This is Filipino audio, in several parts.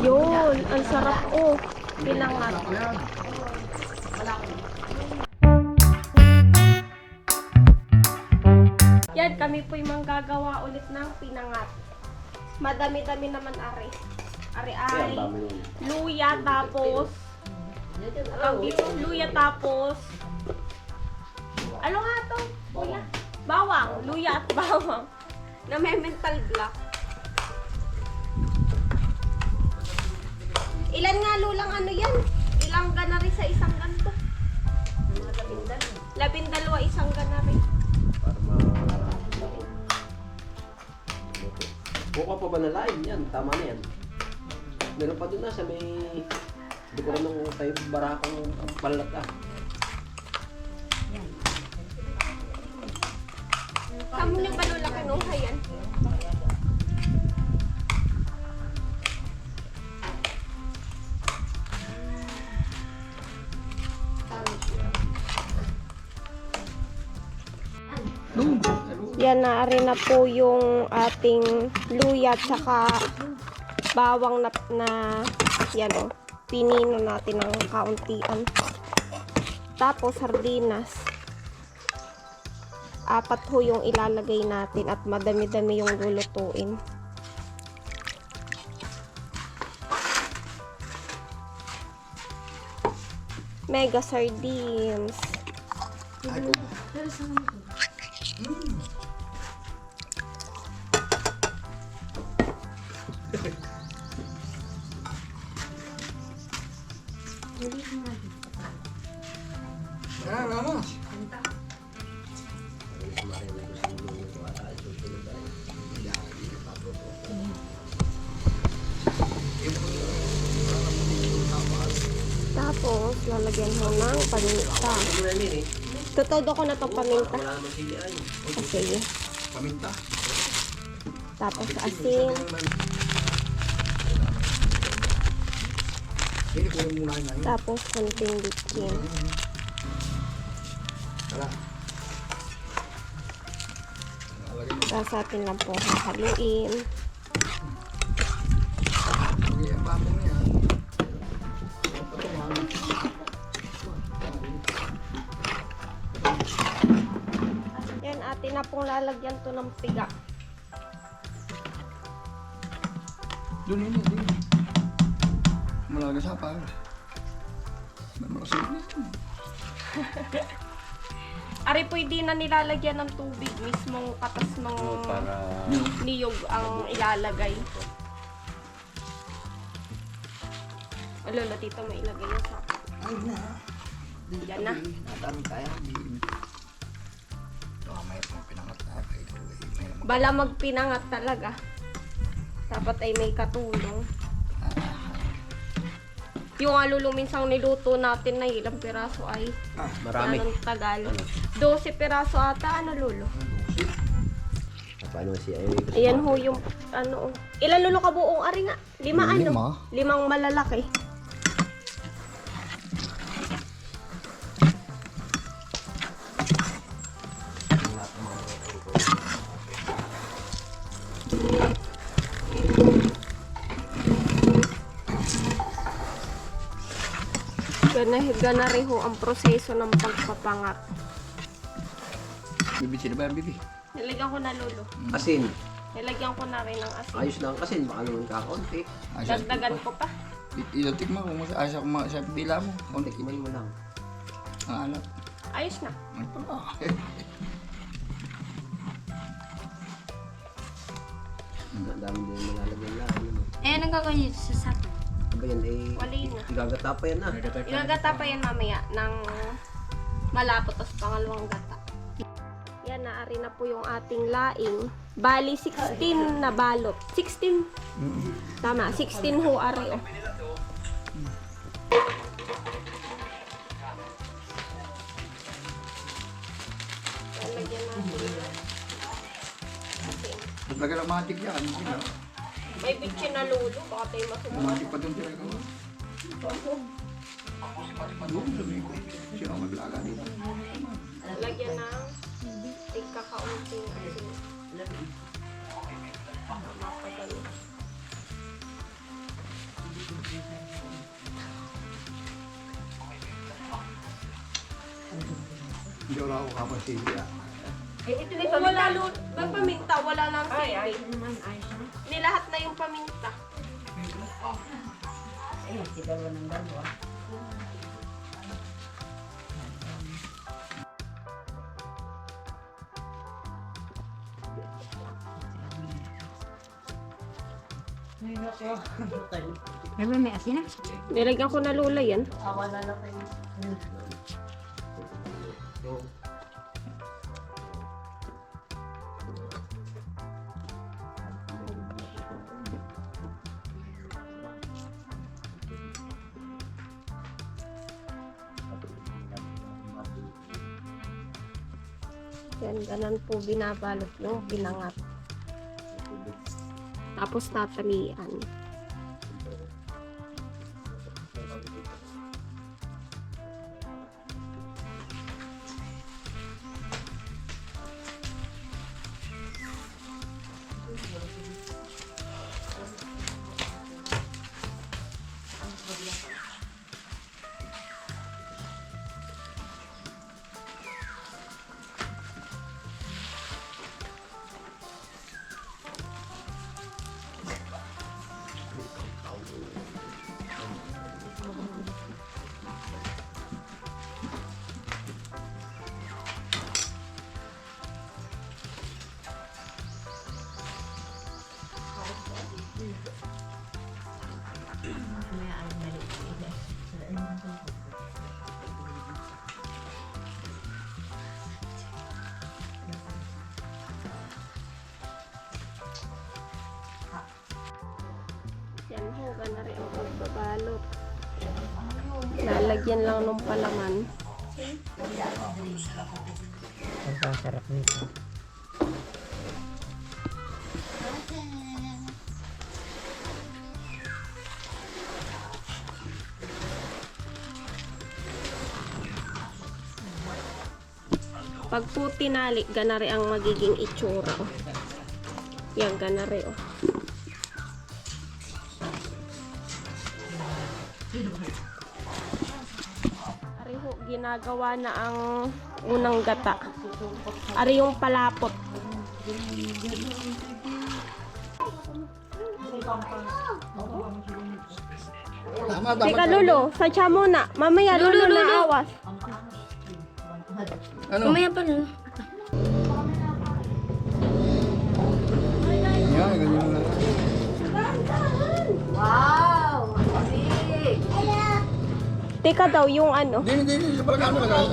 Yun, ang sarap oh. Pinangat. Yan, kami po'y manggagawa ulit ng pinangat. Madami-dami naman ari. Ari ay luya tapos luya tapos ano nga to? Luya? Bawang. Luya at bawang. Na may mental block. Ilan nga lulang ano yan? Ilang ganari sa isang ganto? 12 isang ganari. Buka pa ba na live yan? Tama na yan. Meron pa doon na sa may... Hindi ko rin nung tayo barakang balat ah. Kamu niyo ba lula kinuha yan? Yan na rin na po yung ating luya at saka bawang na yan o. Pinino natin ng kauntian. Tapos sardinas. 4 ho yung ilalagay natin at madami-dami yung lulutuin. Mega sardines. Tapos, lalagyan mo ng paminta. Tutodo ko na itong paminta. Sige. Paminta. Tapos, asin. Tapos, konting bitchin. Tapos, atin lang po haluin. Yan, atin na pong lalagyan to ng piga. Doon yun. Malaga sa pa. Ari po hindi na nilalagyan ng tubig. Mismong katas ng niyog ang ilalagay. Lolo, tito, may ilagay yung sa... Ay na. Yan na. Natami kaya. May pinangat na. Bala magpinangat talaga. Dapat ay may katulong. Yung lolo minsang niluto natin na ilang piraso ay Marami. anong tagal. 12 piraso ata. Ano lolo? Paano si Ayan ho yung ano. Ilan lolo ka buong ari nga? 5 ano? 5 malalaki. Gana rin ho ang proseso ng pagpapangat. Bibi, sino ba yung bibi? Nilagyan ko na lolo. asin. Nilagyan ko na rin ng asin. Ayos lang asin. Baka naman kakaunti. Dagdagan ko pa. Ilutik mo kung asa kung sa dila mo. Konti, kimain mo lang. Ang alat. Ayos na. Ay pala. Ang dami din malalagyan lang. Anong gagawin sa sapo? Ano ba yan? Wali na. Igagata pa yan ah. Igagata pa yan mamaya ng malapot tapos pangalawang gata. Yan, naari na po yung ating laing. Bali, 16 na balot. 16. Tama, 16 ho ari oh. Lagyan natin. Asin. Talaga lang matik yan. May bitchin na lulo, baka tayo masumama. Matik pa doon talaga. Doon, sabi ko. Siya ang maglaga dito. Lagyan ng tigkaka kaunting asin. Mapagano. Hindi wala ako kapasili. Wala may paminta, wala lang sili. Nilahat na yung paminta. May ba may asin na? Nilagyan ko na lula yan. Yan, ganun po binabalot yung pinangat. Tapos tatalian. Yan ho, na rin ang pagbabalot. Lalagyan lang ng palaman. Ang sarap nito. Pag po tinali, ganari ang magiging itsura. Oh. Yan, ganari. Oh. Ari ho, ginagawa na ang unang gata. Ari yung palapot. Tama, Teka, Lolo, sadya muna. Mamaya, Lolo, na awas. Ano? Mamaya pa na. Yan, ganyan lang. Teka daw, yung ano. Hindi. Sa palagano lang.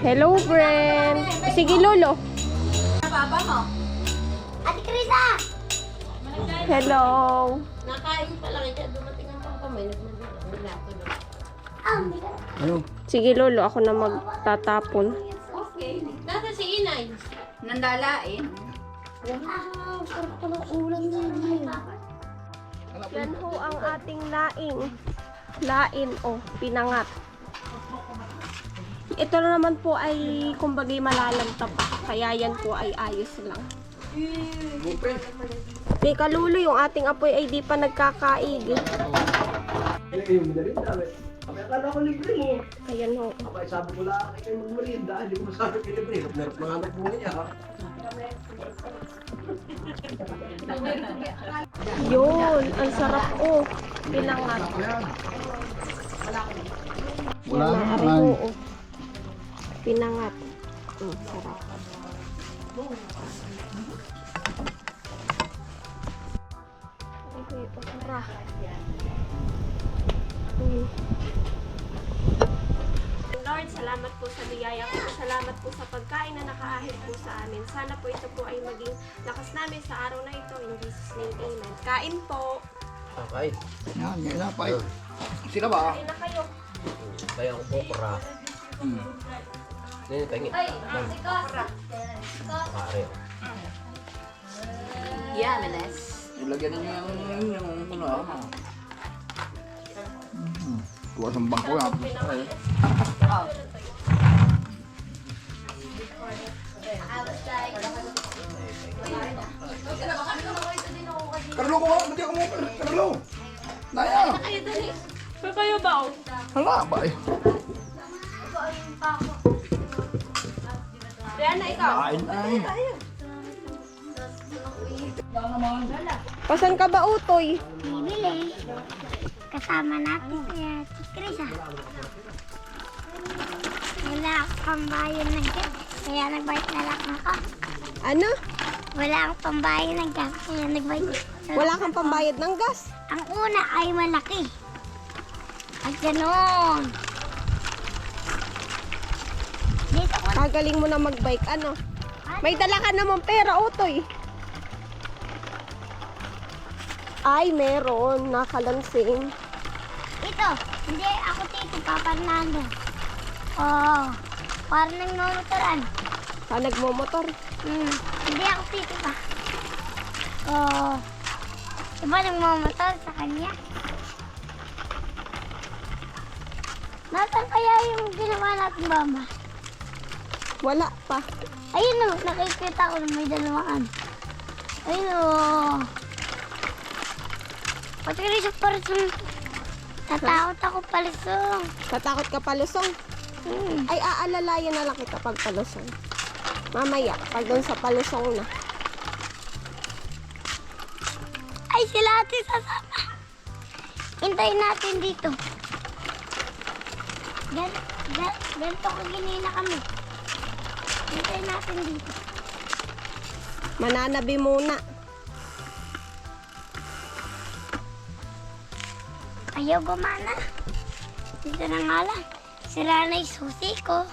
Hello, friend. Sige, Lolo. Ate Krisa! Hello. Nakain pala kaya dumating ang pangkamay. Hindi ka. Ano? Sige, Lolo. Ako na magtatapon. Okay. Nasa si Inay. Nandalain. Wow, sarap pala ulam na yun. Yan ho ang ating laing. Lain o pinangat. Ito na naman po ay kumbagay malalamtap pa. Kaya yan po ay ayos lang. Bupe. Teka, Lolo, yung ating apoy ay di pa nagkakaig. Yung merienda. Kaya akala ko libre mo. Ayan ho. Abay, sabi ko lang kayo magmerienda. Hindi ko masabi kayo libre. Mga anak mo niya. Yun, ang sarap oh. Pinangat. Wala Yan, ari naman. ho, oh. Pinangat. Sarap. Okay, okra. Lord, salamat po sa biyaya ko. Salamat po sa pagkain na nakaahit po sa amin. Sana po ito po ay maging lakas namin sa araw na ito. In Jesus' name, amen. Kain po. Okay. Yan, yan na pa. Sila ba? Kain na kayo. Kaya ang okra. Hindi, tingin. Pare. Yeah, Menes. Ilagyan ninyo yung ano. Tuwa sa bangko yan. Carlo ko, ba't ako mo? Carlo! Naya! Kayo ba? Hala ba eh? Yan na ikaw. Kain ay. Pasan ka ba, Utoy? Bibili. Kasama natin si Chris ah. Wala akong pambayad ng gas. Kaya nag-bike na lang ako. Ano? Wala akong pambayad ng gas. Kaya nag-bike. Wala kang pambayad ng gas. Ang una ay malaki. At gano'n. Dito ko Kagaling mo na mag-bike. Ano? May dala ka naman pera, Utoy. Ay, meron. Nakalansing. Ito, hindi ako tito, Papa Fernando. Oh, parang nagmamotoran. Ka nagmomotor. Hindi ako tito pa. Oh, diba nagmamotor sa kanya? Nasaan kaya yung ginawa natin, Mama? Wala pa. Ayun o, nakikita ko na may dalawaan. Ayun o. Pati rin sa parisong. Tatakot ako palisong. Tatakot ka palusong. Ay, aalalayan na lang kita pag palusong. Mamaya, pag doon sa palusong na. Ay, sila ate sasama. Hintayin natin dito. Ganito kaginina kami. Hintayin natin dito. Mananabi muna. Ayaw gumana. Dito na nga lang. Sira na yung susi ko.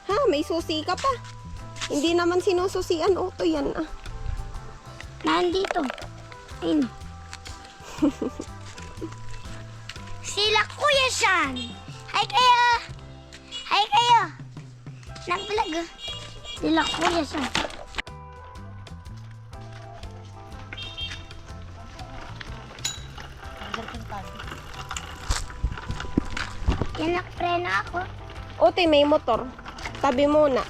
Ha, may susi ka pa. Hindi naman sinususian, Utoy yan ah. Nandito. Ayun. Sila Kuya Sean. Hi kayo. Hi kayo. Nag-vlog ah. Sila Kuya Sean. Yan, nakapreno ako. Utoy, may motor. Tabi muna.